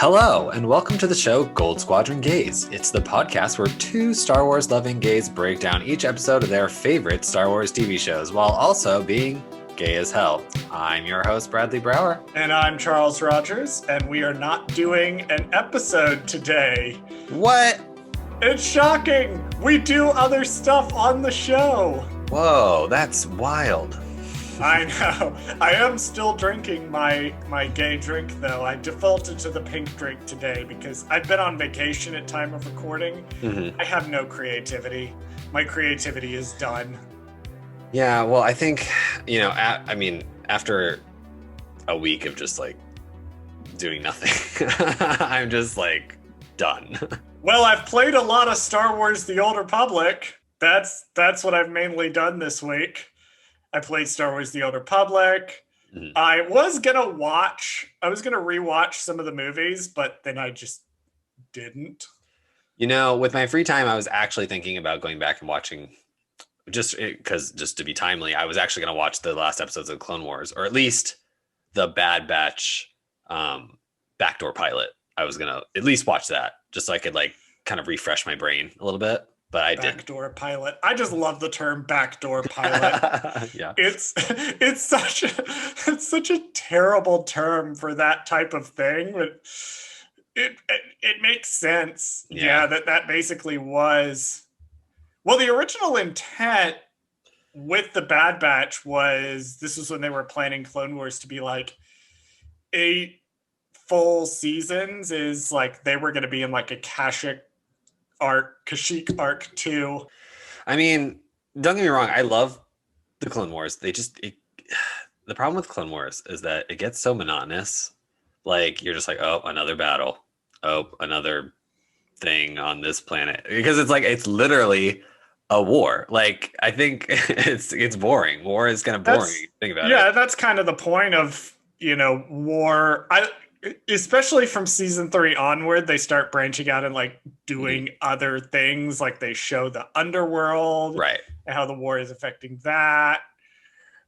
Hello, and welcome to the show Goldsquadrongays. It's the podcast where two Star Wars loving gays break down each episode of their favorite Star Wars TV shows while also being gay as hell. I'm your host, Bradley Brower. And I'm Charles Rogers, and we are not doing an episode today. What? It's shocking! We do other stuff on the show! Whoa, that's wild. I know. I am still drinking my gay drink, though. I defaulted to the pink drink today because I've been on vacation at time of recording. I have no creativity. My creativity is done. Yeah, well, I think, after a week of just, doing nothing, I'm just, done. Well, I've played a lot of Star Wars The Old Republic. That's what I've mainly done this week. I played Star Wars The Old Republic. I was going to rewatch some of the movies, but then I just didn't. With my free time, I was actually thinking about going back and watching, just to be timely, I was actually going to watch the last episodes of Clone Wars, or at least the Bad Batch backdoor pilot. I was going to at least watch that, just so I could kind of refresh my brain a little bit. But I didn't. Backdoor pilot. I just love the term backdoor pilot. Yeah. It's such a terrible term for that type of thing, but it makes sense. Yeah, that basically was. Well, the original intent with the Bad Batch was this was when they were planning Clone Wars to be 8 full seasons. Is they were going to be in a Kashyyyk arc 2. I mean, don't get me wrong, I love the Clone Wars. The problem with Clone Wars is that it gets so monotonous. You're just oh, another battle. Oh, another thing on this planet. Because it's literally a war. I think it's boring. War is kind of boring. Think about it. Yeah, that's kind of the point of, war. Especially from season 3 onward, they start branching out and doing other things. They show the underworld, right, and how the war is affecting that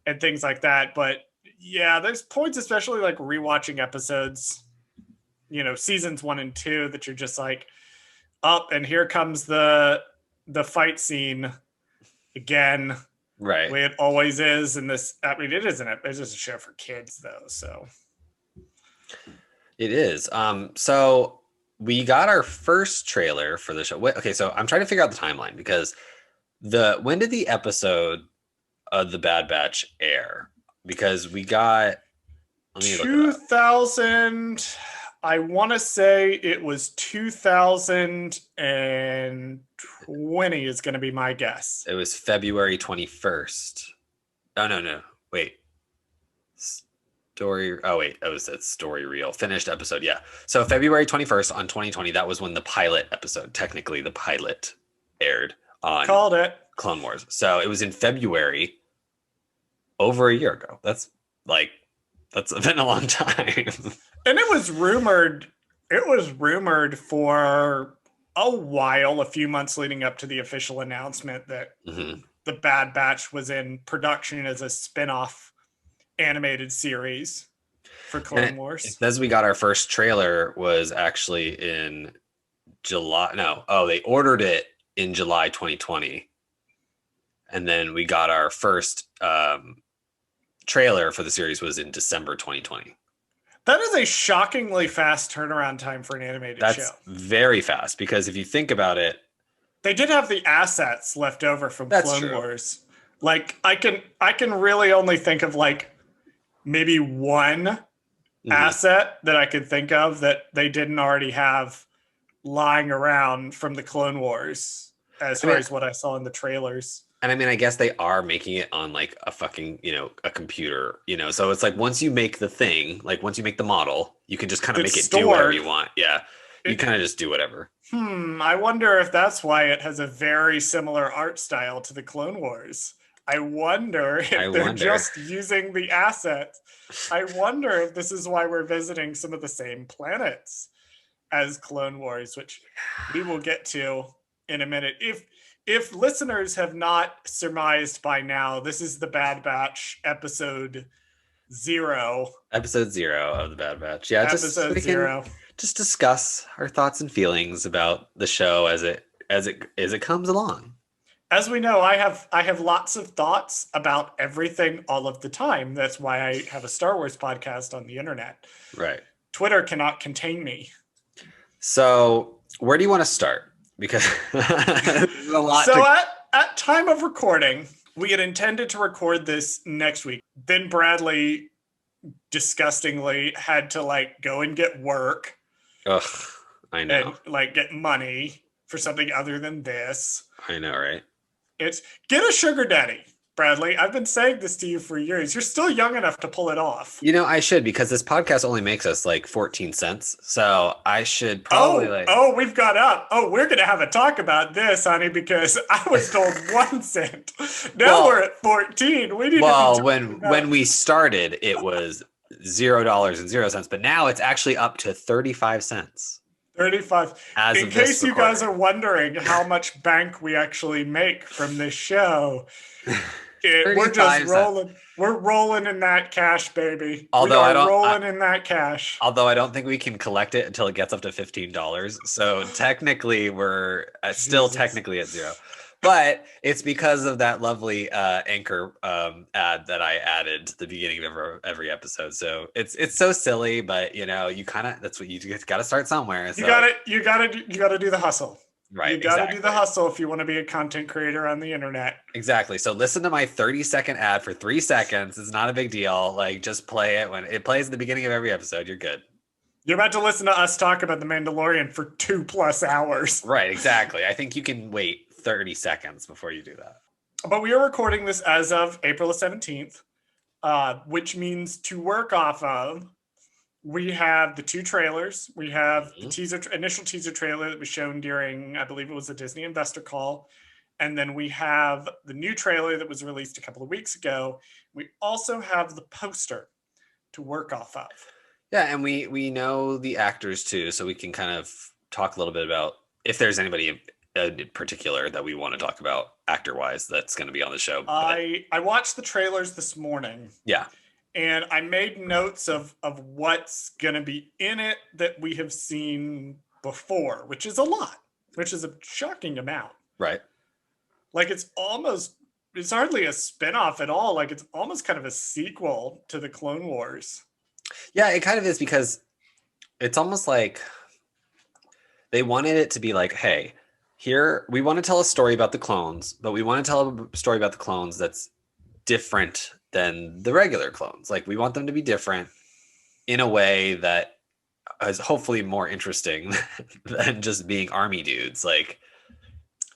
and things like that. But yeah, there's points, especially rewatching episodes, seasons 1 and 2, that you're just up and here comes the fight scene again, right? The way it always is in this. I mean, it's just a show for kids though, so. It is. So we got our first trailer for the show. Okay, so I'm trying to figure out the timeline because when did the episode of the Bad Batch air? Because we got 2000. I want to say it was 2020 is going to be my guess. It was February 21st. Oh no, wait. Story reel finished episode. Yeah. So February 21st on 2020, that was when the pilot episode, technically the pilot, aired on Called it Clone Wars. So it was in February, over a year ago. That's been a long time. And it was rumored for a while, a few months leading up to the official announcement that the Bad Batch was in production as a spin-off animated series for Clone Wars. It says we got our first trailer was actually in July. They ordered it in July 2020. And then we got our first trailer for the series was in December 2020. That is a shockingly fast turnaround time for an animated show. That's very fast because if you think about it, they did have the assets left over from Clone Wars. I can really only think of maybe one asset that I could think of that they didn't already have lying around from the Clone Wars as far as what I saw in the trailers. And I guess they are making it on a fucking, a computer, so it's once you make the thing, once you make the model, you can just kind of make it do whatever you want. Yeah. You kind of just do whatever. I wonder if that's why it has a very similar art style to the Clone Wars. I wonder if they're just using the assets. I wonder if this is why we're visiting some of the same planets as Clone Wars, which we will get to in a minute. If listeners have not surmised by now, this is the Bad Batch episode 0. Episode 0 of the Bad Batch. Yeah, just so Episode we can 0. just discuss our thoughts and feelings about the show as it comes along. As we know, I have lots of thoughts about everything all of the time. That's why I have a Star Wars podcast on the internet. Right. Twitter cannot contain me. So, where do you want to start? Because there's a lot. So at time of recording, we had intended to record this next week. Then Bradley disgustingly had to like go and get work. Ugh, I know. And like get money for something other than this. I know, right? It's get a sugar daddy, Bradley. I've been saying this to you for years. You're still young enough to pull it off. You know, I should, because this podcast only makes us like 14 cents. So I should probably we've got up. Oh, we're going to have a talk about this, honey, because I was told 1 cent. Now we're at 14. We need to when we started, it was $0.00, but now it's actually up to 35 cents. 35. In case you guys are wondering how much bank we actually make from this show, we're just rolling. We're rolling in that cash, baby. Although I don't think we can collect it until it gets up to $15. So technically, we're still technically at 0. But it's because of that lovely Anchor ad that I added to the beginning of every episode. So it's so silly, but you know, that's what you got to start somewhere. So. You got to do the hustle. Right. You got to do the hustle if you want to be a content creator on the internet. Exactly. So listen to my 30-second ad for 3 seconds. It's not a big deal. Like just play it when it plays at the beginning of every episode. You're good. You're about to listen to us talk about The Mandalorian for 2+ hours. Right. Exactly. I think you can wait 30 seconds before you do that. But we are recording this as of April 17th, which means to work off of, we have the 2 trailers. We have the initial teaser trailer that was shown during, I believe it was a Disney investor call. And then we have the new trailer that was released a couple of weeks ago. We also have the poster to work off of. Yeah, and we know the actors too, so we can kind of talk a little bit about if there's anybody in particular that we want to talk about actor-wise that's going to be on the show. I watched the trailers this morning. Yeah. And I made notes of what's going to be in it that we have seen before, which is a lot, which is a shocking amount. Right. Like it's hardly a spinoff at all. Like it's almost kind of a sequel to the Clone Wars. Yeah, it kind of is, because it's almost like they wanted it to be like, hey, here we want to tell a story about the clones, but we want to tell a story about the clones that's different than the regular clones. Like we want them to be different in a way that is hopefully more interesting than just being army dudes. Like,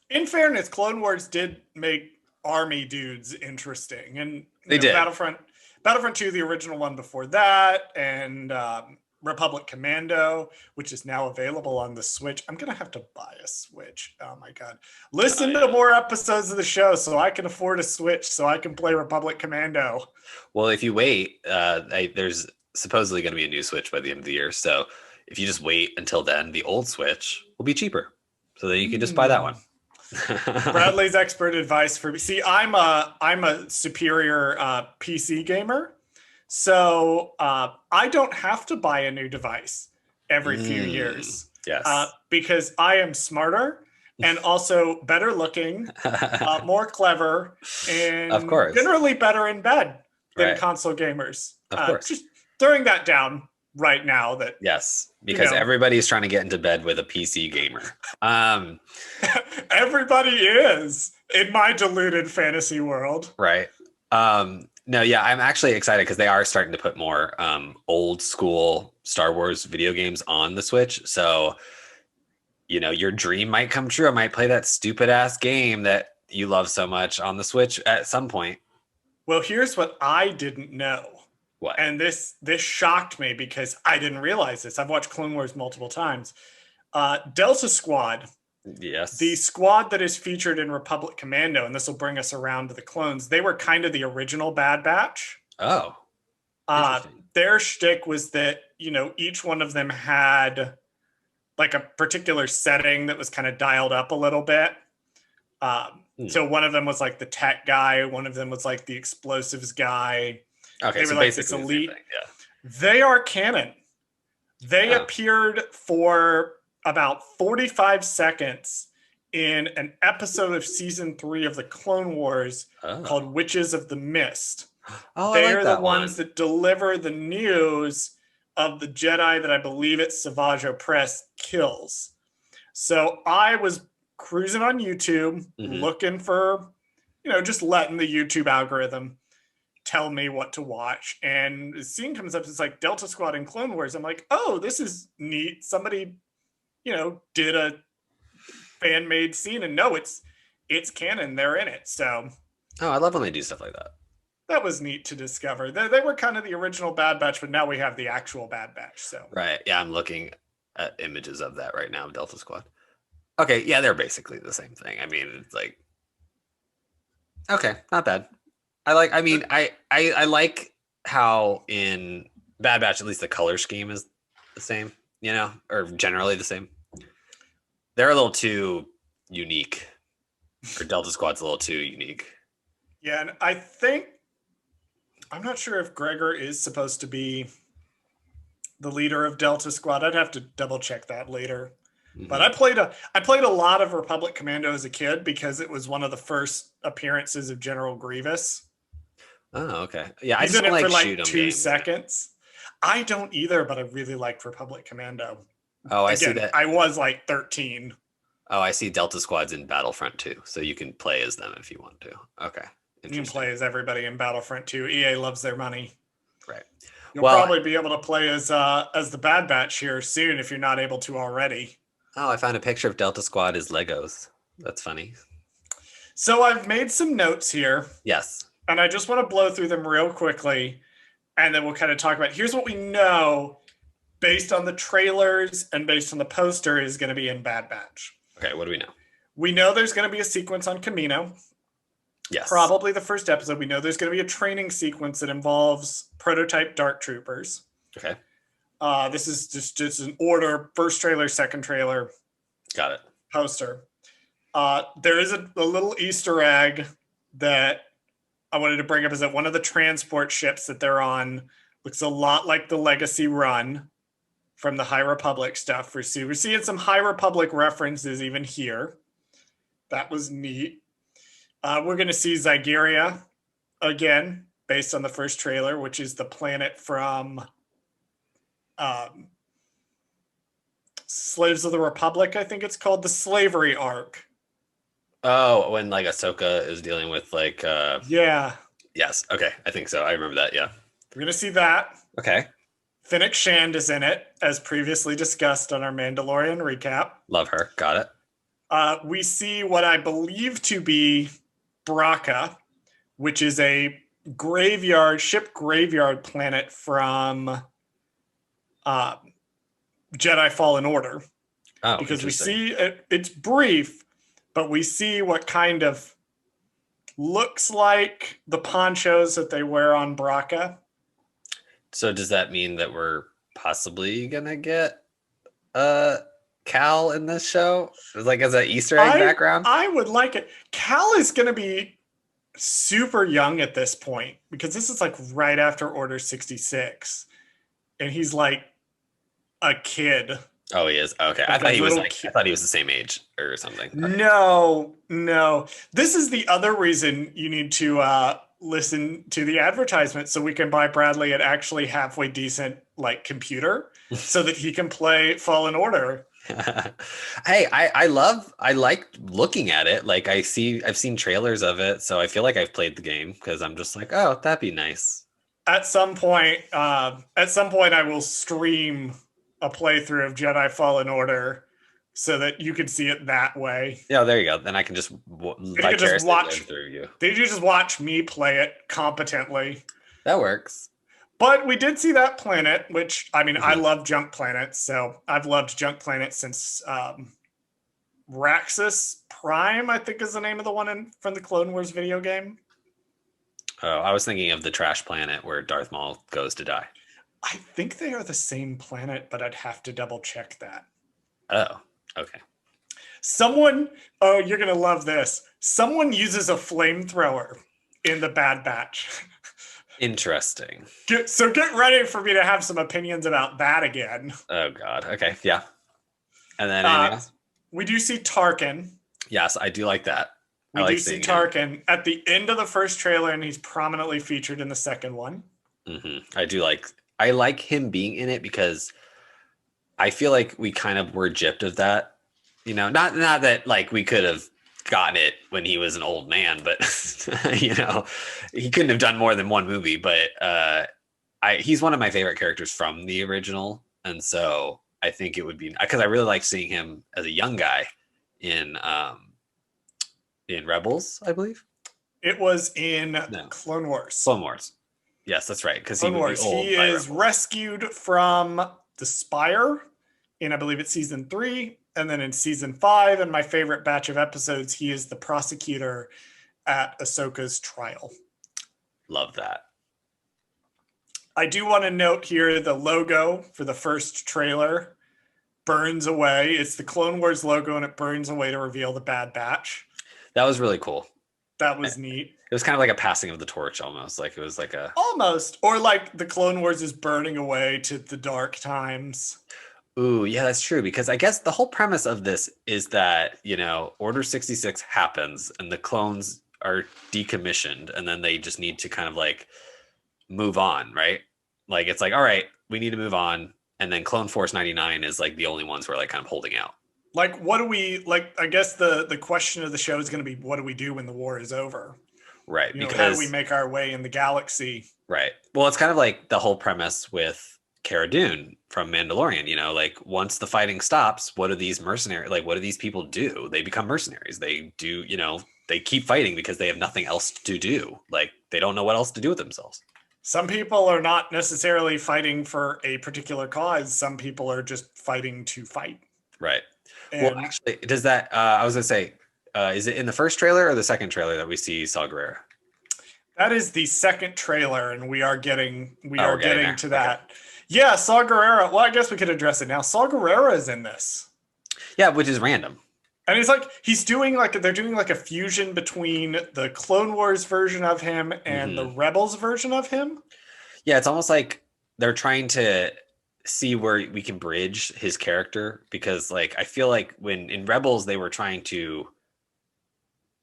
in fairness, Clone Wars did make army dudes interesting, and they did. Battlefront 2, the original one before that, and Republic Commando, which is now available on the Switch. I'm going to have to buy a Switch. Oh my God. Listen to more episodes of the show so I can afford a Switch so I can play Republic Commando. Well, if you wait, there's supposedly going to be a new Switch by the end of the year. So if you just wait until then, the old Switch will be cheaper. So then you can just buy that one. Bradley's expert advice for me. See, I'm a superior PC gamer. So I don't have to buy a new device every few years. Yes. Because I am smarter and also better looking, more clever, and of course, generally better in bed than console gamers. Of course. Just throwing that down right now. That yes, because everybody's trying to get into bed with a PC gamer. Everybody is in my deluded fantasy world. Right. No, yeah, I'm actually excited because they are starting to put more old school Star Wars video games on the Switch. So, you know, your dream might come true. I might play that stupid ass game that you love so much on the Switch at some point. Well, here's what I didn't know. What? And this shocked me because I didn't realize this. I've watched Clone Wars multiple times. Delta Squad. Yes. The squad that is featured in Republic Commando, and this will bring us around to the clones, they were kind of the original Bad Batch. Oh. Their shtick was that, you know, each one of them had like a particular setting that was kind of dialed up a little bit. So one of them was like the tech guy. One of them was like the explosives guy. Okay, They were so like this basically the same elite. thing. Yeah. They are canon. They Oh. appeared for about 45 seconds in an episode of season 3 of the Clone Wars Oh. called Witches of the Mist. Oh, I They like are the that ones one. that deliver the news of the Jedi that I believe it's Savage Opress kills. So I was cruising on YouTube Hmm. looking for, just letting the YouTube algorithm tell me what to watch. And the scene comes up, it's like Delta Squad and Clone Wars. I'm like, oh, this is neat. Somebody, did a fan made scene, and no, it's canon. They're in it. So Oh, I love when they do stuff like that. that was neat to discover. They were kind of the original Bad Batch, but now we have the actual Bad Batch. So Right. Yeah, I'm looking at images of that right now, Delta Squad. Okay, yeah, they're basically the same thing. I mean, it's like okay, not bad. I mean, I like how in Bad Batch at least the color scheme is the same, or generally the same. They're a little too unique. Or Delta Squad's a little too unique. yeah, and I'm not sure if Gregor is supposed to be the leader of Delta Squad. I'd have to double check that later. But Hmm. I played a lot of Republic Commando as a kid because it was one of the first appearances of General Grievous. Oh, okay. Yeah, I He's just in don't it for like shoot like 'em 2 games. seconds. I don't either, but I really liked Republic Commando. Oh, I see Again, that. I was like 13. Oh, I see Delta Squad's in Battlefront too, so you can play as them if you want to. Okay, You can interesting. play as everybody in Battlefront 2. EA loves their money. Right. You'll Well, probably be able to play as the Bad Batch here soon if you're not able to already. oh, I found a picture of Delta Squad as Legos. That's funny. So I've made some notes here, Yes. and I just want to blow through them real quickly, and then we'll kind of talk about here's what we know based on the trailers and based on the poster is going to be in Bad Batch. Okay, what do we know? We know there's going to be a sequence on Camino. Yes. Probably the first episode. We know there's going to be a training sequence that involves prototype Dark Troopers. Okay. This is just an order: first trailer, second trailer, Got it. poster. There is a little Easter egg that I wanted to bring up. Is that one of the transport ships that they're on looks a lot like the Legacy Run from the High Republic stuff. We're seeing some High Republic references even here. That was neat. We're going to see Zygeria again, based on the first trailer, which is the planet from Slaves of the Republic, I think it's called, the slavery arc. Oh, when like Ahsoka is dealing with like Yeah. yes, okay. I think so. I remember that, yeah. We're going to see that. Okay. Fennec Shand is in it, as previously discussed on our Mandalorian recap. Love her. Got it. We see what I believe to be Braca, which is a ship graveyard planet from Jedi Fallen Order. Oh, Because we interesting. see it's brief, but we see what kind of looks like the ponchos that they wear on Braca. So does that mean that we're possibly gonna get Cal in this show? Like as an Easter egg background? I would like it. Cal is going to be super young at this point because this is like right after Order 66. And he's like a kid. Oh, he is. Okay. I Like a thought he was little I thought he was the same age or something. Okay. No. This is the other reason you need to listen to the advertisement so we can buy Bradley an actually halfway decent like computer so that he can play Fallen Order. Hey, I like looking at it. Like I've seen trailers of it, so I feel like I've played the game because I'm just like, oh, that'd be nice. At some point, I will stream a playthrough of Jedi Fallen Order so that you can see it that way. Yeah, there you go. Then I can just vicariously live through you. Did you just watch me play it competently? That works. But we did see that planet, which, I mean, I love junk planets. So I've loved junk planets since Raxus Prime, I think is the name of the one from the Clone Wars video game. Oh, I was thinking of the trash planet where Darth Maul goes to die. I think they are the same planet, but I'd have to double check that. Oh, okay. You're going to love this. Someone uses a flamethrower in the Bad Batch. Interesting. So get ready for me to have some opinions about that again. Oh God. Okay. Yeah. And then anything Uh, else? we do see Tarkin. Yes, I do like that. I We like do see seeing him. Tarkin at the end of the first trailer, and he's prominently featured in the second one. I do like. I like him being in it because I feel like we kind of were gypped of that. Not that like we could have gotten it when he was an old man, but he couldn't have done more than one movie. But he's one of my favorite characters from the original, and so I think it would be because I really like seeing him as a young guy in in Rebels, I believe. It was in No, Clone Wars. Clone Wars. Yes, that's right, because he Clone would be Wars. old He by is Rebels. rescued from the Spire in, I believe it's season 3. And then in season 5, and my favorite batch of episodes, he is the prosecutor at Ahsoka's trial. Love that. I do want to note here the logo for the first trailer burns away. It's the Clone Wars logo, and it burns away to reveal the Bad Batch. That was really cool. That was neat. It was kind of like a passing of the torch almost. Like it was like a almost, or like the Clone Wars is burning away to the dark times. Ooh, yeah, that's true. Because I guess the whole premise of this is that, Order 66 happens and the clones are decommissioned and then they just need to kind of like move on, right? Like it's like, all right, we need to move on. And then Clone Force 99 is like the only ones who are like kind of holding out. Like, what do we like? I guess the question of the show is going to be, what do we do when the war is over? Right. Because how do we make our way in the galaxy? Right. Well, it's kind of like the whole premise with Cara Dune from Mandalorian, like once the fighting stops, what do these mercenaries, like what do these people do? They become mercenaries. They do, they keep fighting because they have nothing else to do. Like they don't know what else to do with themselves. Some people are not necessarily fighting for a particular cause. Some people are just fighting to fight. Right. And well, actually, does that, I was going to say, is it in the first trailer or the second trailer that we see Saw Gerrera? That is the second trailer, and we are getting to that. Okay. Yeah, Saw Gerrera. Well, I guess we could address it now. Saw Gerrera is in this. Yeah, which is random. And it's like they're doing like a fusion between the Clone Wars version of him and the Rebels version of him. Yeah, it's almost like they're trying to see where we can bridge his character because like I feel like when in Rebels they were trying to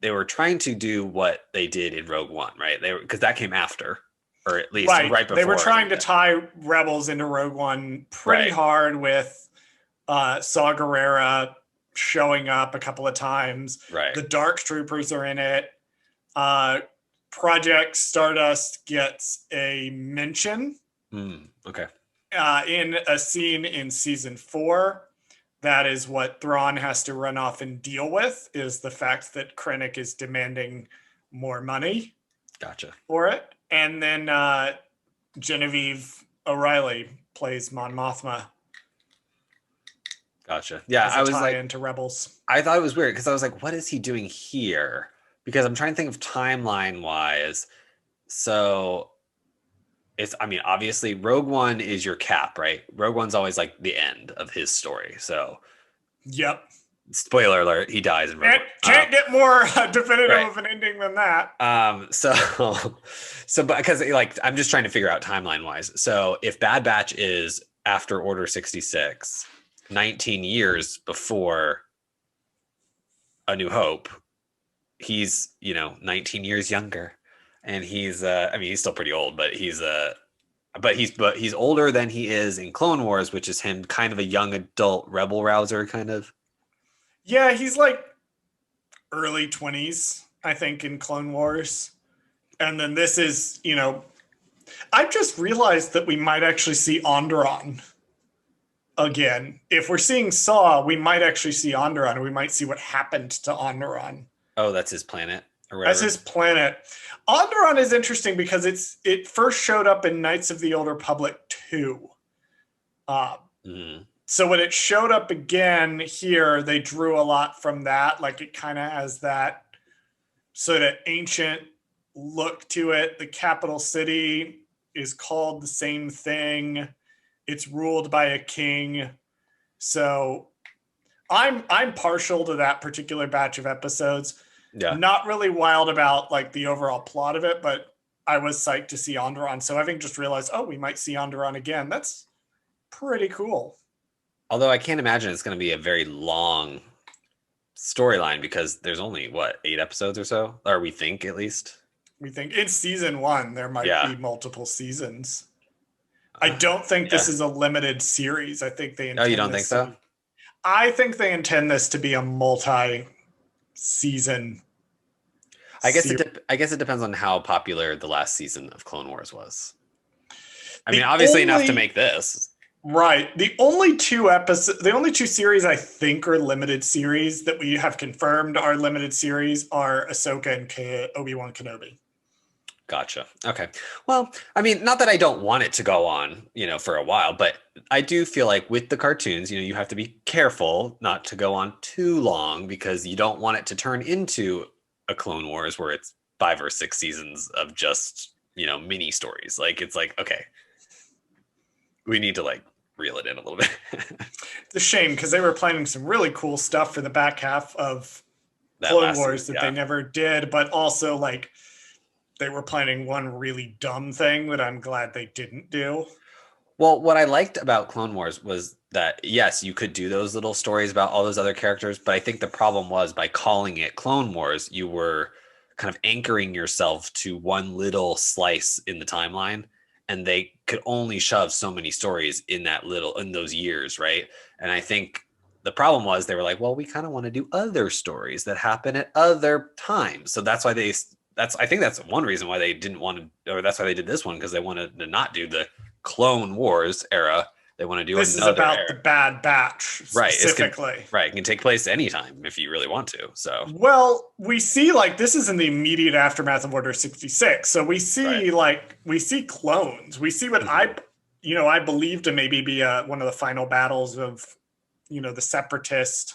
do what they did in Rogue One, right? Because that came after, or at least right before. They were trying to tie Rebels into Rogue One pretty hard with Saw Gerrera showing up a couple of times. Right. The Dark Troopers are in it. Project Stardust gets a mention. Okay. In a scene in season 4. That is what Thrawn has to run off and deal with, is the fact that Krennic is demanding more money. Gotcha. For it. And then Genevieve O'Reilly plays Mon Mothma. Gotcha. Yeah, I was like into Rebels. I thought it was weird because I was like, what is he doing here? Because I'm trying to think of timeline wise. So obviously Rogue One is your cap, right? Rogue One's always like the end of his story. So yep. Spoiler alert, he dies in Rogue One. Can't get more definitive of an ending than that. But because like I'm just trying to figure out timeline wise. So if Bad Batch is after Order 66, 19 years before A New Hope, he's 19 years younger. And he's he's still pretty old, but he's older than he is in Clone Wars, which is him kind of a young adult rebel rouser kind of. Yeah, he's like early 20s, I think, in Clone Wars. And then this is, I've just realized that we might actually see Onderon again. If we're seeing Saw, we might actually see Onderon. We might see what happened to Onderon. Oh, that's his planet? That's his planet. Onderon is interesting because it first showed up in Knights of the Old Republic 2. So when it showed up again here, they drew a lot from that. Like it kind of has that sort of ancient look to it. The capital city is called the same thing. It's ruled by a king. So I'm partial to that particular batch of episodes. Yeah. Not really wild about like the overall plot of it, but I was psyched to see Onderon. So having just realized, oh, we might see Onderon again, that's pretty cool. Although I can't imagine it's going to be a very long storyline because there's only, what, 8 episodes or so? Or we think, at least. We think in season 1, there might be multiple seasons. I don't think this is a limited series. I think they intend you don't think so? I think they intend this to be a multi-season. I guess it depends on how popular the last season of Clone Wars was. I mean, obviously enough to make this. Right. The only two series I think are limited series that we have confirmed are limited series are Ahsoka and Obi-Wan Kenobi. Gotcha. Okay. Well, I mean, not that I don't want it to go on, for a while, but I do feel like with the cartoons, you have to be careful not to go on too long because you don't want it to turn into a Clone Wars where it's 5 or 6 seasons of just, mini stories. Like, it's like, okay, we need to reel it in a little bit. It's a shame because they were planning some really cool stuff for the back half of Clone Wars that they never did, but also they were planning one really dumb thing that I'm glad they didn't do. Well, what I liked about Clone Wars was that, yes, you could do those little stories about all those other characters, but I think the problem was by calling it Clone Wars, you were kind of anchoring yourself to one little slice in the timeline, and they could only shove so many stories in those years, right? And I think the problem was they were like, well, we kind of want to do other stories that happen at other times. So that's why I think that's one reason why they didn't want to, or that's why they did this one, because they wanted to not do the Clone Wars era. They want to do this another is about era. The Bad Batch specifically. Right. It can take place anytime if you really want to. So, well, we see this is in the immediate aftermath of Order 66. So we see we see clones. We see what I believe to maybe be one of the final battles of, the Separatist.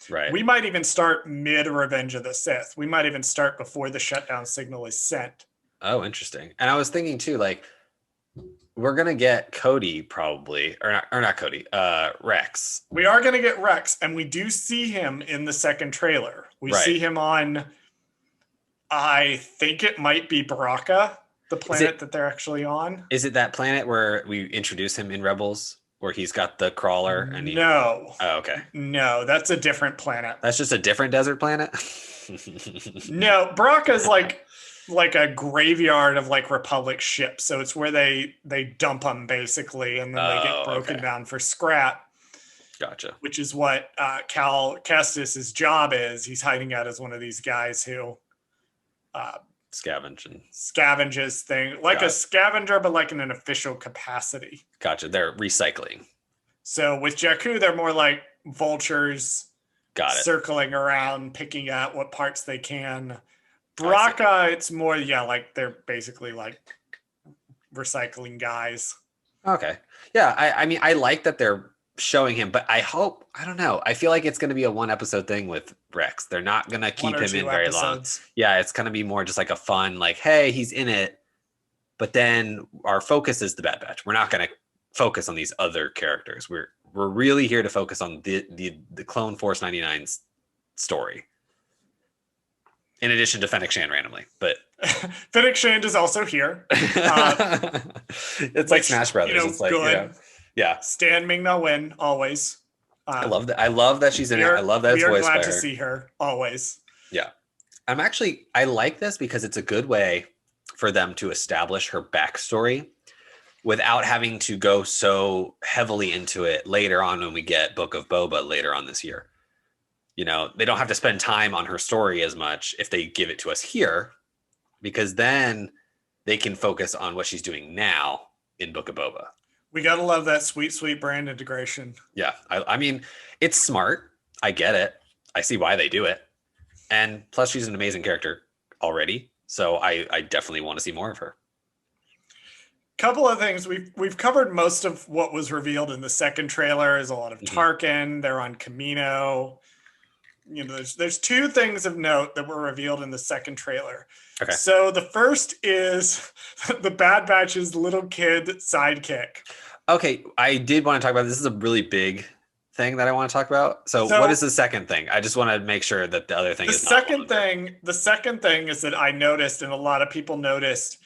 Right. We might even start mid Revenge of the Sith. We might even start before the shutdown signal is sent. Oh, interesting. And I was thinking too, we're gonna get Cody probably, or not Cody, Rex. We are gonna get Rex, and we do see him in the second trailer. We see him on, I think it might be Baraka, the planet that they're actually on. Is it that planet where we introduce him in Rebels? Where he's got the crawler and No. Oh, okay. No, that's a different planet. That's just a different desert planet? No, Baraka's like a graveyard of Republic ships. So it's where they dump them basically, and then they get broken down for scrap. Gotcha. Which is what Cal Kestis' job is. He's hiding out as one of these guys who scavenges thing, a scavenger, but in an official capacity. Gotcha. They're recycling. So with Jakku, they're more like vultures. Got it. Circling around, picking out what parts they can. Baraka, it's more, they're basically recycling guys. Okay. Yeah, I mean, I like that they're showing him, but I don't know. I feel like it's going to be a 1 episode thing with Rex. They're not going to keep him in very long. Yeah, it's going to be more just a fun, hey, he's in it, but then our focus is the Bad Batch. We're not going to focus on these other characters. We're really here to focus on the Clone Force 99's story. In addition to Fennec Shand randomly, but Fennec Shand is also here. It's like Smash Brothers. It's good. Yeah. Stan Ming-Na Wen, always. I love that. I love that she's in it. I love that it's voiced by her. We are glad to see her, always. Yeah. I like this because it's a good way for them to establish her backstory without having to go so heavily into it later on when we get Book of Boba later on this year. They don't have to spend time on her story as much if they give it to us here, because then they can focus on what she's doing now in Book of Boba. We got to love that sweet, sweet brand integration. Yeah. I mean, it's smart. I get it. I see why they do it. And plus, she's an amazing character already. So I definitely want to see more of her. Couple of things. We've covered most of what was revealed in the second trailer. There's a lot of Tarkin. They're on Camino. There's 2 things of note that were revealed in the second trailer. Okay. So the first is the Bad Batch's little kid sidekick. Okay. I did want to talk about this. This is a really big thing that I want to talk about. So what is the second thing? I just want to make sure that the other thing is the second thing is that I noticed, and a lot of people noticed,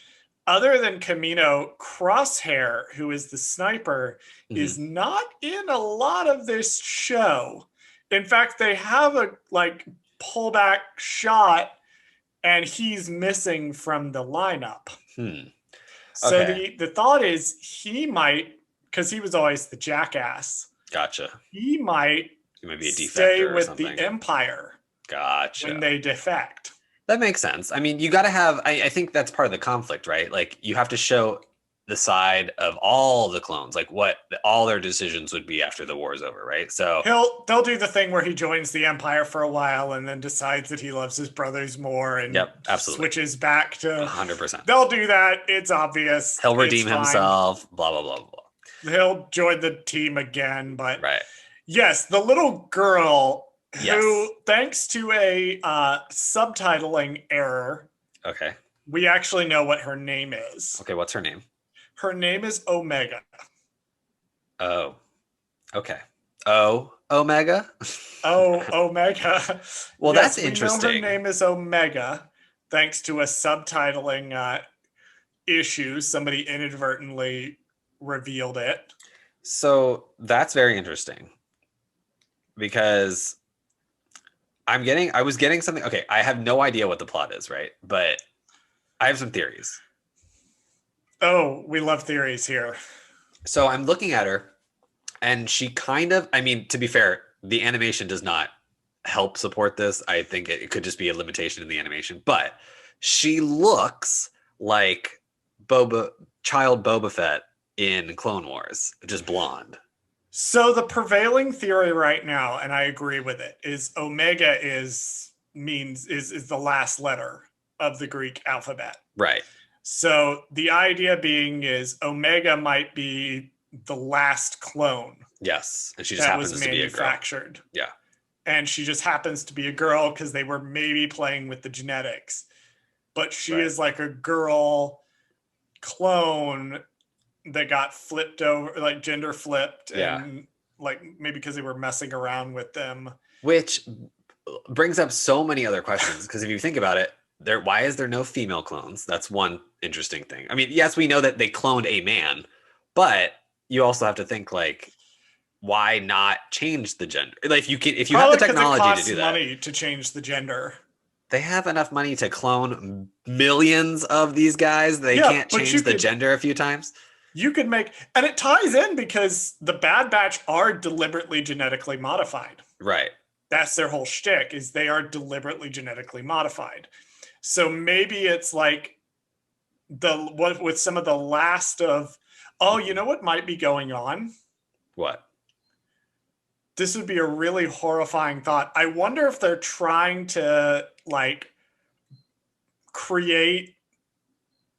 other than Camino, Crosshair, who is the sniper, Mhm. is not in a lot of this show. In fact, they have a like pullback shot and he's missing from the lineup. Hmm. So Okay. the thought is he might, because he was always the jackass, Gotcha. he might You might be a stay defector or with the something. Empire when Gotcha. they defect. That makes sense. I mean, you got to have, I think that's part of the conflict, right? Like, you have to show the side of all the clones, like what all their decisions would be after the war is over, right? So, They'll do the thing where he joins the Empire for a while and then decides that he loves his brothers more and yep, absolutely. switches back to. 100%. They'll do that. It's obvious. He'll It's redeem fine. himself, blah, blah, blah, blah. He'll join the team again. But Right. yes, the little girl Yes. who, thanks to a subtitling error, Okay. we actually know what her name is. Okay. What's her name? Her name is Omega. Oh, okay. Oh, Omega? Oh, Omega. Well, that's Yes, we know her interesting. name is Omega, thanks to a subtitling issue. Somebody inadvertently revealed it. So that's very interesting because I was getting something. Okay, I have no idea what the plot is, right? But I have some theories. Oh, we love theories here. So I'm looking at her, and she kind of, I mean, to be fair, the animation does not help support this. I think it could just be a limitation in the animation, but she looks like Boba, child Boba Fett in Clone Wars, just blonde. So the prevailing theory right now, and I agree with it, is Omega is the last letter of the Greek alphabet. Right. So the idea being is Omega might be the last clone Yes. And she just that happens was to be a girl. manufactured. Yeah. And she just happens to be a girl because they were maybe playing with the genetics. But she Right. is like a girl clone that got flipped over, like gender flipped, Yeah. and like maybe because they were messing around with them. Which brings up so many other questions because if you think about it, why is there no female clones? That's one interesting thing. I mean, yes, we know that they cloned a man, but you also have to think like, why not change the gender? Like if you have the Probably because it technology to costs do that, money to change the gender. they have enough money to clone millions of these guys. They Yeah, can't but change the gender a few times. you could make, and it ties in because the Bad Batch are deliberately genetically modified. Right. That's their whole shtick, is they are deliberately genetically modified. So maybe it's like with some of the last of, oh, you know what might be going on? What? This would be a really horrifying thought. I wonder if they're trying to like create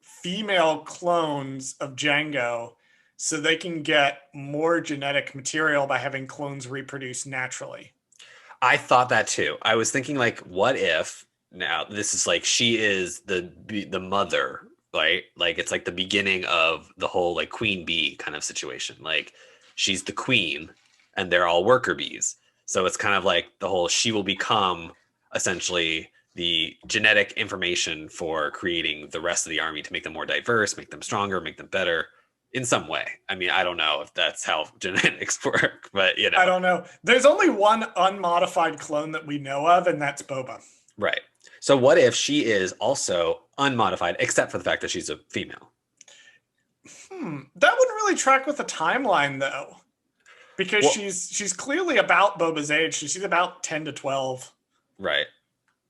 female clones of Django so they can get more genetic material by having clones reproduce naturally. I thought that too. I was thinking like, what if now this is like she is the mother, right? Like it's like the beginning of the whole like queen bee kind of situation. Like she's the queen and they're all worker bees. So it's kind of like the whole she will become essentially the genetic information for creating the rest of the army to make them more diverse, make them stronger, make them better in some way. I mean, I don't know if that's how genetics work, but you know. I don't know. There's only one unmodified clone that we know of, and that's Boba. Right. So what if she is also unmodified, except for the fact that she's a female? That wouldn't really track with the timeline, though, because Well, she's clearly about Boba's age. She's about 10 to 12. right.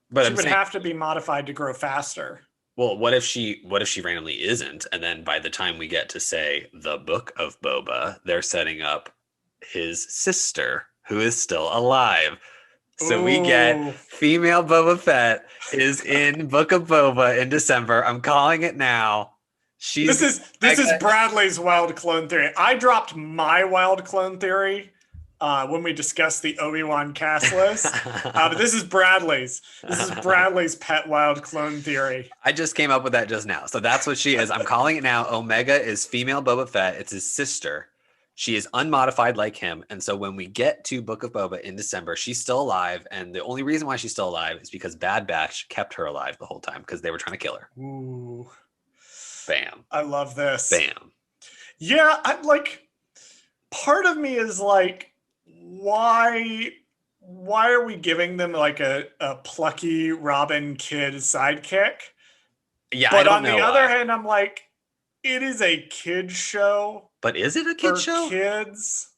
But She I'm would saying, have to be modified to grow faster. well, what if she randomly isn't, and then by the time we get to say the book of Boba, they're setting up his sister who is still alive. So we get Ooh. female Boba Fett is in Book of Boba in December. I'm calling it now. This is Bradley's wild clone theory. I dropped my wild clone theory when we discussed the Obi-Wan cast list. But this is Bradley's. This is Bradley's pet wild clone theory. I just came up with that just now. So that's what she is. I'm calling it now. Omega is female Boba Fett. It's his sister. She is unmodified like him. And so when we get to Book of Boba in December, she's still alive. And the only reason why she's still alive is because Bad Batch kept her alive the whole time because they were trying to kill her. Ooh. Bam. I love this. Bam. Yeah, I'm like, part of me is like, why are we giving them like a plucky Robin kid sidekick? Yeah, I But don't on the know other why. hand, I'm like, it is a kid show But is it a kid for show? kids,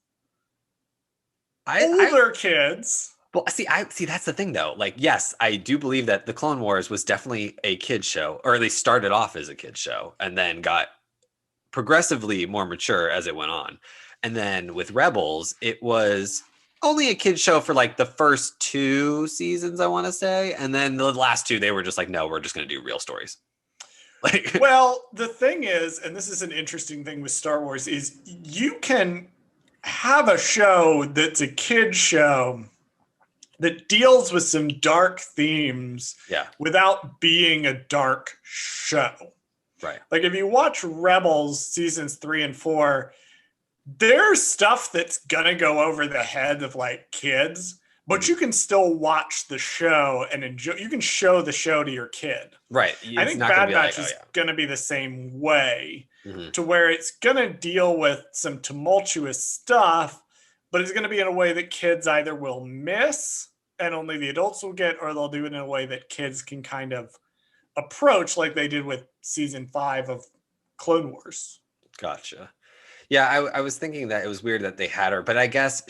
I older kids. well, see that's the thing though. Like, yes, I do believe that the Clone Wars was definitely a kid show, or at least started off as a kid show, and then got progressively more mature as it went on. And then with Rebels, it was only a kid show for like the first 2 seasons, I want to say, and then the last 2, they were just like, no, we're just going to do real stories. Like, Well, the thing is, and this is an interesting thing with Star Wars, is you can have a show that's a kid show that deals with some dark themes yeah, without being a dark show. right. Like if you watch Rebels seasons 3 and 4, there's stuff that's gonna go over the head of like kids, but you can still watch the show and enjoy. You can show the show to your kid. Right. I It's think not going to Bad be like, Batch oh, is yeah. gonna be the same way, Mm-hmm. to where it's gonna deal with some tumultuous stuff, but it's gonna be in a way that kids either will miss and only the adults will get, or they'll do it in a way that kids can kind of approach, like they did with season 5 of Clone Wars. Gotcha. Yeah, I was thinking that it was weird that they had her, but I guess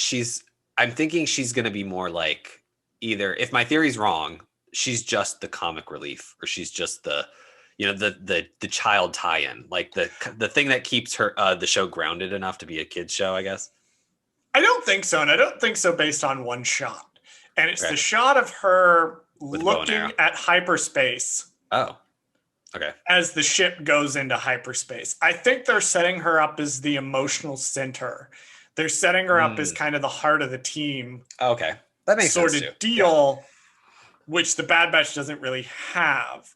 I'm thinking she's going to be more like either, if my theory's wrong, she's just the comic relief, or she's just the child tie-in, like the thing that keeps her the show grounded enough to be a kid's show, I guess. I don't think so, and I don't think so based on one shot. And it's Okay. the shot of her With the bow and looking arrow. at hyperspace Oh, okay. as the ship goes into hyperspace. I think they're setting her up as the emotional center. They're setting her up as kind of the heart of the team, Okay. That makes sort sense of too. deal, which the Bad Batch doesn't really have.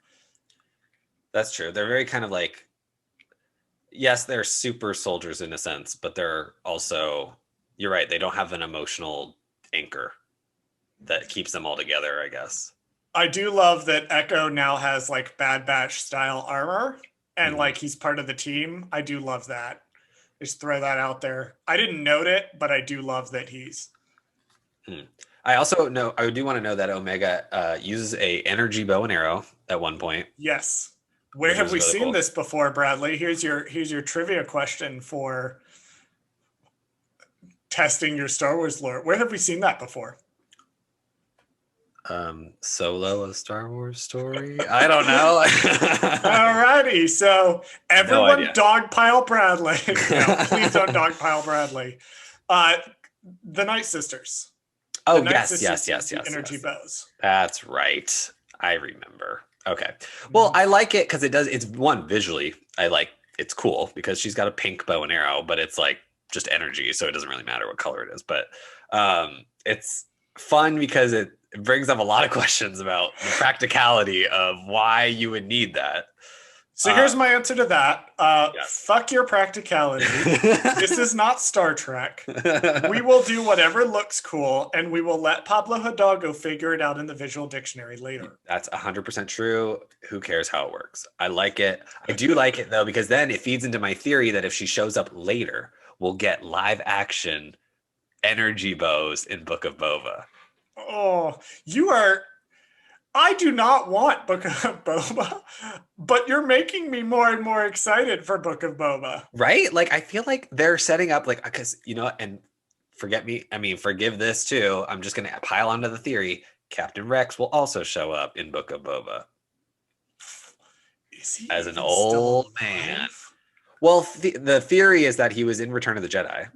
That's true. They're very kind of like, yes, they're super soldiers in a sense, but they're also, you're right, they don't have an emotional anchor that keeps them all together, I guess. I do love that Echo now has like Bad Batch style armor, and like he's part of the team. I do love that. Just throw that out there. I didn't note it, but I do love that he's. I also know, I do want to know that Omega uses a energy bow and arrow at one point. Yes. Where have we really seen cool. this before, Bradley? Here's your trivia question for testing your Star Wars lore. Where have we seen that before? Solo, a Star Wars story? I don't know. Alrighty, so everyone idea. dogpile Bradley. No, please don't dogpile Bradley. The Night Sisters. Oh, The Night yes, Sisters yes. Energy bows. That's right. I remember. Okay. Well, I like it because it's one, visually, it's cool because she's got a pink bow and arrow, but it's like just energy, so it doesn't really matter what color it is. But it's fun because it brings up a lot of questions about the practicality of why you would need that. So here's my answer to that. Yes. Fuck your practicality. This is not Star Trek. We will do whatever looks cool, and we will let Pablo Hidalgo figure it out in the visual dictionary later. That's 100% true. Who cares how it works? I like it. I do like it, though, because then it feeds into my theory that if she shows up later, we'll get live action energy bows in Book of Boba. Oh, you are... I do not want Book of Boba, but you're making me more and more excited for Book of Boba. Right? Like, I feel like they're setting up, like, because, and forgive this too. I'm just going to pile onto the theory. Captain Rex will also show up in Book of Boba. Is he as an even old still man? alive? Well, the theory is that he was in Return of the Jedi,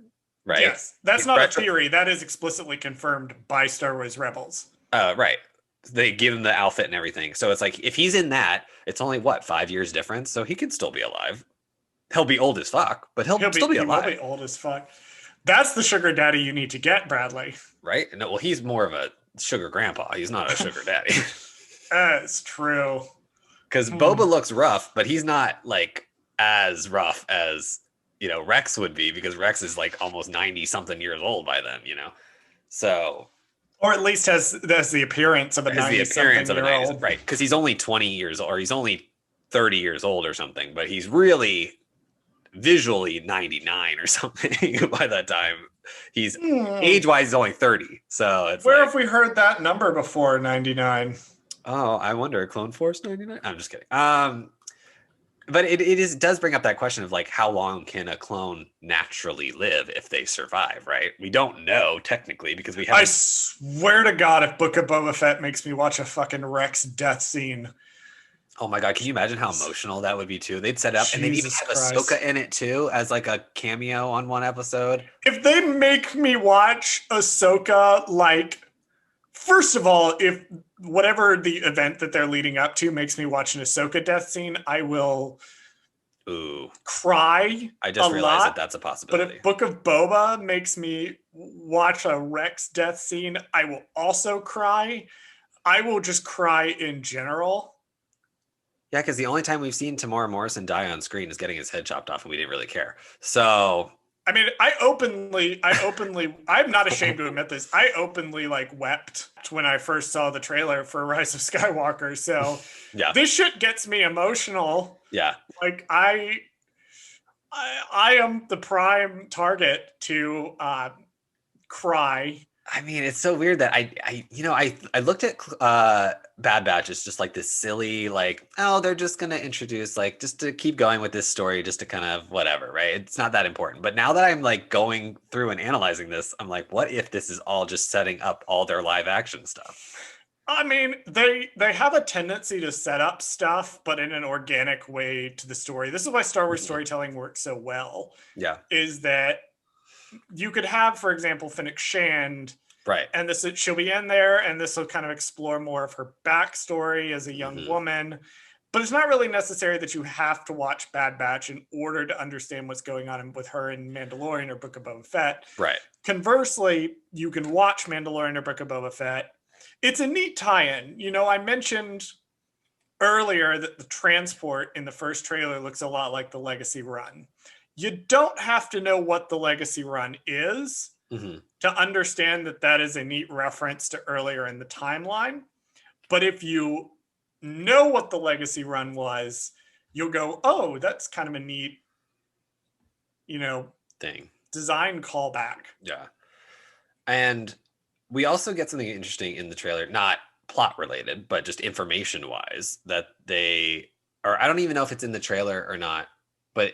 right? Yes, that's He's not a theory. That is explicitly confirmed by Star Wars Rebels. Right. They give him the outfit and everything. So it's like, if he's in that, it's only 5 years difference. So he can still be alive. He'll be old as fuck, but he'll still be alive. He will be old as fuck. That's the sugar daddy you need to get, Bradley. Right? No, well, he's more of a sugar grandpa. He's not a sugar daddy. That's true. Because Boba looks rough, but he's not like as rough as, Rex would be, because Rex is like almost 90 something years old by then, So... Or at least has the appearance of a 90-something-year-old. Right? Because he's only 20 years old, or he's only 30 years old or something, but he's really visually 99 or something by that time. He's age-wise, he's only 30. So it's where like, have we heard that number before, 99? oh, I wonder, Clone Force 99? I'm just kidding. But does bring up that question of like, how long can a clone naturally live if they survive, right? We don't know technically because we haven't. I swear to God, if Book of Boba Fett makes me watch a fucking Rex death scene. Oh my God, can you imagine how emotional that would be too? They'd set up and they'd even have Ahsoka in it too as like a cameo on one episode. If they make me watch Ahsoka, like, first of all, if whatever the event that they're leading up to makes me watch an Ahsoka death scene, I will cry. I just realized that that's a possibility. But if Book of Boba makes me watch a Rex death scene, I will also cry. I will just cry in general. Yeah, because the only time we've seen Tamora Morrison die on screen is getting his head chopped off, and we didn't really care. So, I mean, I'm not ashamed to admit this. I openly like wept when I first saw the trailer for Rise of Skywalker. So, yeah, this shit gets me emotional. Yeah, like I am the prime target to cry. I mean, it's so weird that I looked at Bad Batch as just like this silly, like, oh, they're just going to introduce, like, just to keep going with this story, just to kind of whatever, right? It's not that important. But now that I'm like going through and analyzing this, I'm like, what if this is all just setting up all their live action stuff? I mean, they have a tendency to set up stuff, but in an organic way to the story. This is why Star Wars storytelling works so well. Yeah. Is that you could have, for example, Fennec Shand, right? And she'll be in there, and this will kind of explore more of her backstory as a young woman. But it's not really necessary that you have to watch Bad Batch in order to understand what's going on with her in Mandalorian or Book of Boba Fett. Right. Conversely, you can watch Mandalorian or Book of Boba Fett. It's a neat tie-in. You know, I mentioned earlier that the transport in the first trailer looks a lot like the Legacy Run. You don't have to know what the Legacy Run is to understand that that is a neat reference to earlier in the timeline. But if you know what the Legacy Run was, you'll go, oh, that's kind of a neat, thing. Design callback. Yeah. And we also get something interesting in the trailer, not plot related, but just information wise, that I don't even know if it's in the trailer or not, but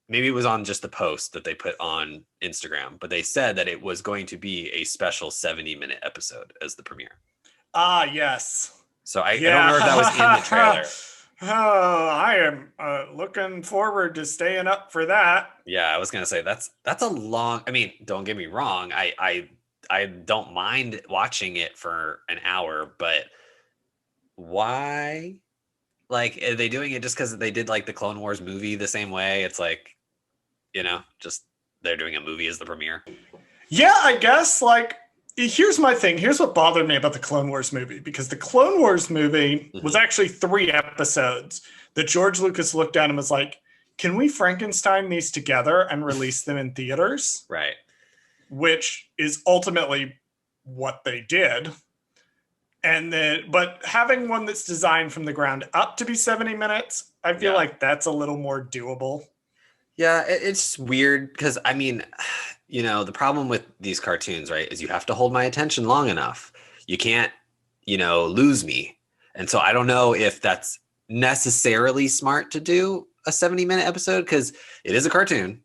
maybe it was on just the post that they put on Instagram, but they said that it was going to be a special 70-minute episode as the premiere. Ah, yes. So I don't know if that was in the trailer. Oh, I am looking forward to staying up for that. Yeah, I was going to say that's a long, I mean, don't get me wrong. I don't mind watching it for an hour, but why? Like, are they doing it just because they did like the Clone Wars movie the same way? It's like, just they're doing a movie as the premiere. Yeah, I guess. Like, here's my thing. Here's what bothered me about the Clone Wars movie, because the Clone Wars movie was actually 3 episodes that George Lucas looked at and was like, can we Frankenstein these together and release them in theaters? Right. Which is ultimately what they did. But having one that's designed from the ground up to be 70 minutes, I feel like that's a little more doable. Yeah, it's weird because, I mean, the problem with these cartoons, right, is you have to hold my attention long enough. You can't, lose me. And so I don't know if that's necessarily smart to do a 70-minute episode, because it is a cartoon.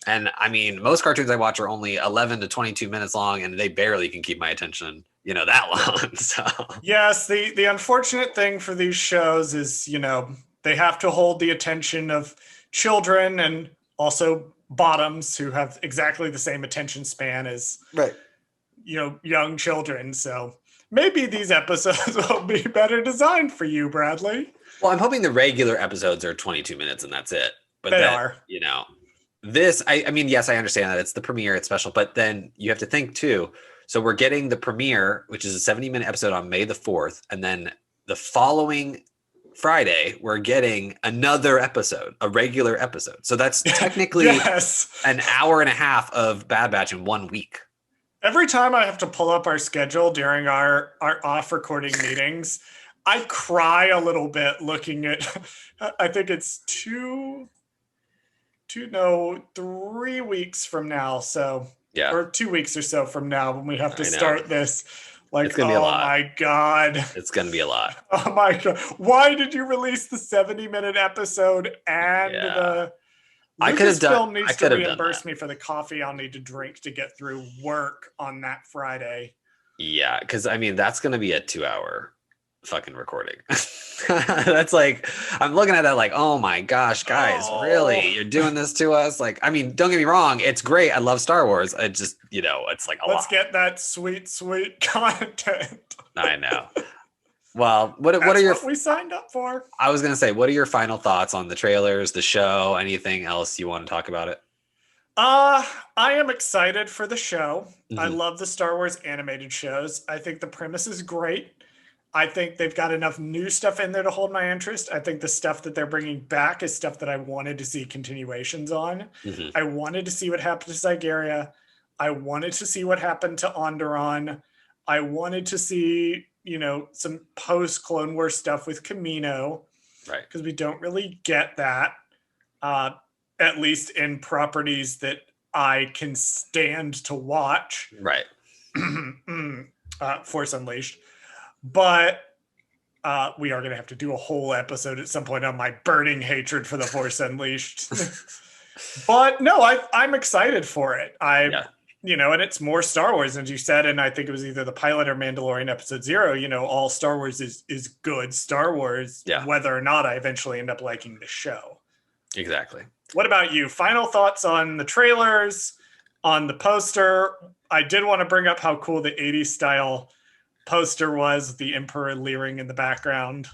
And I mean, most cartoons I watch are only 11 to 22 minutes long, and they barely can keep my attention, that long. So yes, the unfortunate thing for these shows is, they have to hold the attention of children and also bottoms who have exactly the same attention span as young children. So maybe these episodes will be better designed for you, Bradley. Well, I'm hoping the regular episodes are 22 minutes and that's it. But they are. This, I mean, yes, I understand that it's the premiere, it's special, but then you have to think too. So we're getting the premiere, which is a 70-minute episode on May the 4th, and then the following Friday, we're getting another episode, a regular episode. So that's technically an hour and a half of Bad Batch in 1 week. Every time I have to pull up our schedule during our off recording meetings, I cry a little bit looking at, I think it's 3 weeks from now. So, Yeah, or 2 weeks or so from now when we have to I know. start this. It's Like, gonna be a oh lot. my God. It's gonna be a lot. Oh my God. Why did you release the 70-minute episode and Yeah. the Lucasfilm I needs to could have done that. reimburse me for the coffee I'll need to drink to get through work on that Friday. Yeah, because I mean that's gonna be a 2 hour fucking recording. That's like I'm looking at that like, oh my gosh, guys, Oh, really? You're doing this to us? Like, I mean, don't get me wrong, it's great. I love Star Wars. I just, it's like a let's lot. get that sweet, sweet content. I know. Well, what are That's your what we signed up for. I was gonna say, what are your final thoughts on the trailers, the show, anything else you want to talk about it? Uh, I am excited for the show. I Hmm. love the Star Wars animated shows. I think the premise is great. I think they've got enough new stuff in there to hold my interest. I think the stuff that they're bringing back is stuff that I wanted to see continuations on. Hmm. I wanted to see what happened to Zygeria. I wanted to see what happened to Onderon. I wanted to see, some post Clone Wars stuff with Camino Right. because we don't really get that, uh, at least in properties that I can stand to watch. Right. Force Unleashed. But we are going to have to do a whole episode at some point on my burning hatred for the Force Unleashed. But no, I'm excited for it. Yeah. And it's more Star Wars, as you said, and I think it was either the pilot or Mandalorian episode 0. All Star Wars is good Star Wars, Yeah. whether or not I eventually end up liking the show. Exactly. What about you? Final thoughts on the trailers, on the poster? I did want to bring up how cool the 80s style poster was, the Emperor leering in the background.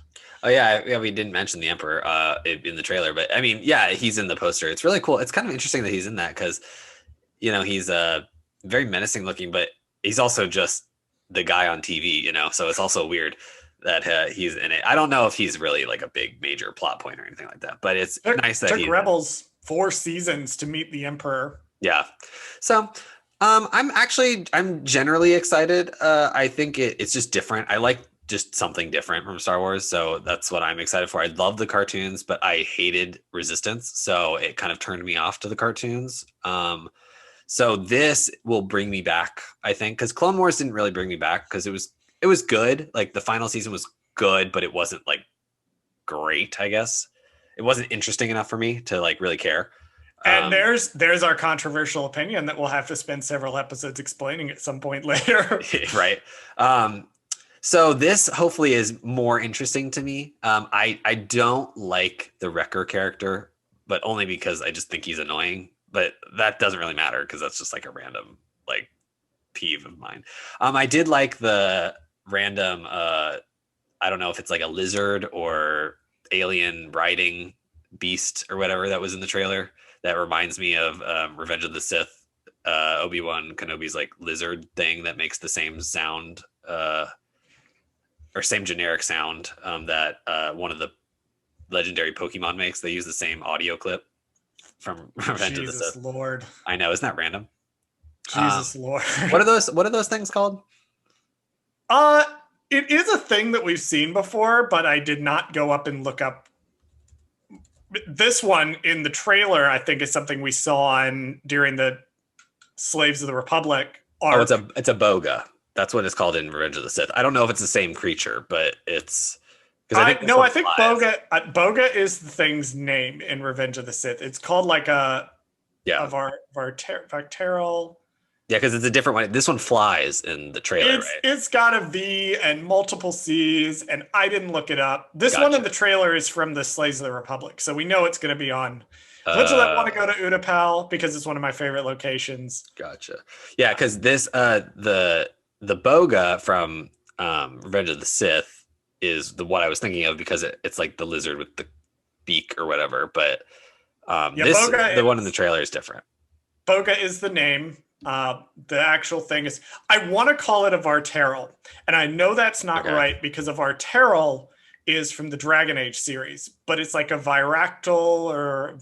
Oh yeah, we didn't mention the Emperor in the trailer, but I mean, yeah, he's in the poster. It's really cool. It's kind of interesting that he's in that because he's very menacing looking, but he's also just the guy on TV, so it's also weird that he's in it. I don't know if he's really like a big major plot point or anything like that, but it's nice that took Rebels 4 seasons to meet the Emperor. Yeah. So I'm generally excited. I think it's just different. I like just something different from Star Wars, so that's what I'm excited for. I love the cartoons, but I hated Resistance, so it kind of turned me off to the cartoons. So this will bring me back, I think, because Clone Wars didn't really bring me back because it was good. Like the final season was good, but it wasn't like great. I guess it wasn't interesting enough for me to like really care. And there's our controversial opinion that we'll have to spend several episodes explaining at some point later. Right. So this hopefully is more interesting to me. I don't like the Wrecker character, but only because I just think he's annoying. But that doesn't really matter because that's just like a random like peeve of mine. I did like the random. I don't know if it's like a lizard or alien riding beast or whatever that was in the trailer. That reminds me of Revenge of the Sith. Obi-Wan Kenobi's like lizard thing that makes the same sound or same generic sound that one of the legendary Pokemon makes. They use the same audio clip from Revenge of the Jesus Sith. Lord. I know, isn't that random? Jesus Lord. What are those things called? It is a thing that we've seen before, but I did not go up and look up. This one in the trailer, I think, is something we saw during the Slaves of the Republic arc. Oh, it's a boga. That's what it's called in Revenge of the Sith. I don't know if it's the same creature, but it's because I think boga is the thing's name in Revenge of the Sith. It's called like a Varteral. Yeah, because it's a different one. This one flies in the trailer, right? It's got a V and multiple C's, and I didn't look it up. This one in the trailer is from the Slaves of the Republic, so we know it's going to be on. Eventually, I want to go to Utapau because it's one of my favorite locations. Gotcha. Yeah, because this the boga from Revenge of the Sith is what I was thinking of because it's like the lizard with the beak or whatever. But the one in the trailer is different. Boga is the name. The actual thing is, I want to call it a Varteral, and I know that's not right because a Varteral is from the Dragon Age series, but it's like a Viractyl or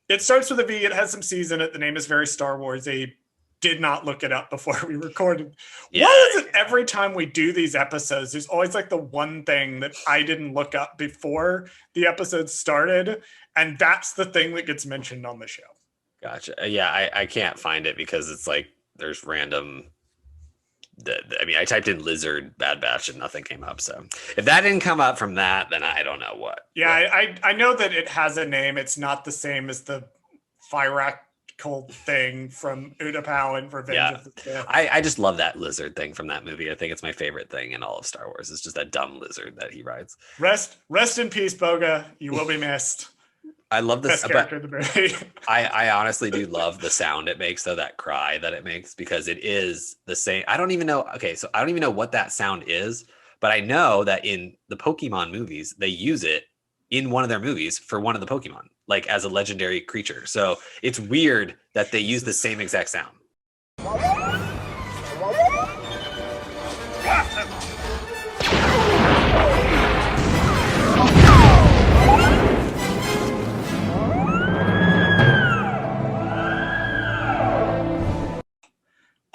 it starts with a V. It has some C's in it. The name is very Star Wars. A did not look it up before we recorded. Yeah. Why is it every time we do these episodes, there's always like the one thing that I didn't look up before the episode started, and that's the thing that gets mentioned on the show. Gotcha. Yeah, I can't find it because it's like there's random. I mean, I typed in lizard Bad Batch and nothing came up. So if that didn't come up from that, then I don't know what. Yeah, I know that it has a name. It's not the same as the Fyrakal thing from Utapau and Revenge of the Sith. I just love that lizard thing from that movie. I think it's my favorite thing in all of Star Wars. It's just that dumb lizard that he rides. Rest in peace, Boga. You will be missed. I love this. Best character in the movie. I honestly do love the sound it makes, though, that cry that it makes, because it is the same. I don't even know. Okay, so I don't even know what that sound is, but I know that in the Pokemon movies, they use it in one of their movies for one of the Pokemon, like as a legendary creature. So it's weird that they use the same exact sound.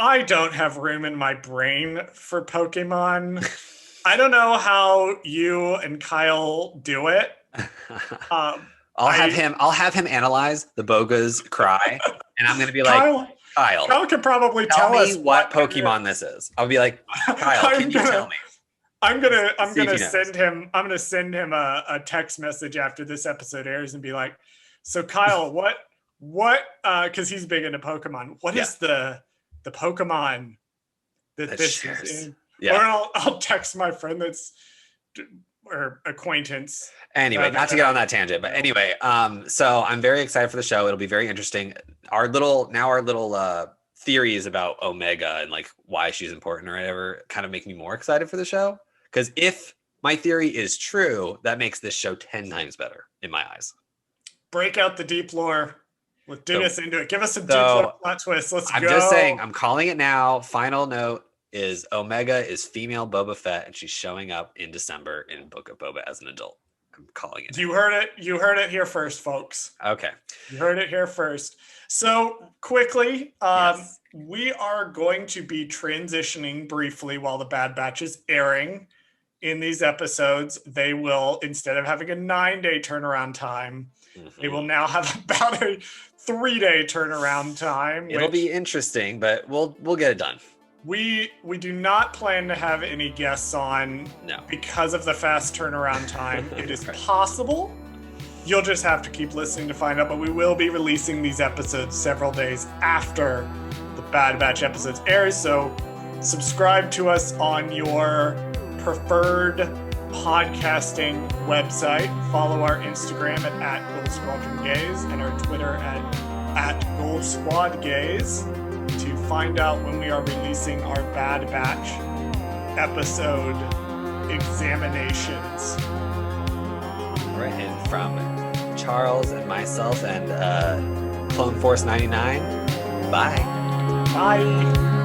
I don't have room in my brain for Pokemon. I don't know how you and Kyle do it. I'll have him analyze the Boga's cry, and I'm gonna be like, Kyle can probably tell us me what Pokemon this is. I'll be like, Kyle, can you tell me? I'm gonna send him a text message after this episode airs and be like, so Kyle, what because he's big into Pokemon. What is the Pokemon that this shares. Is in? Yeah. Or I'll text my friend or acquaintance. Anyway, not to get on that tangent, but anyway, so I'm very excited for the show. It'll be very interesting. Our little theories about Omega and like why she's important or whatever kind of make me more excited for the show. Because if my theory is true, that makes this show 10 times better in my eyes. Break out the deep lore. Let's do this into it. Give us some deep lore plot twist. Let's go. I'm just saying, I'm calling it now. Final note is Omega is female Boba Fett, and she's showing up in December in Book of Boba as an adult. I'm calling it. You heard it. You heard it here first, folks. Okay. You heard it here first. So quickly, we are going to be transitioning briefly while the Bad Batch is airing. In these episodes, they will, instead of having a 9-day turnaround time, they will now have about a 3-day turnaround time. It'll be interesting, but we'll get it done. We do not plan to have any guests on because of the fast turnaround time. It is possible. You'll just have to keep listening to find out, but we will be releasing these episodes several days after the Bad Batch episodes air. So subscribe to us on your preferred podcasting website. Follow our Instagram at Goldsquadrongays and our Twitter at Goldsquadgays to find out when we are releasing our Bad Batch episode examinations. All right, and from Charles and myself and Clone Force 99, bye. Bye.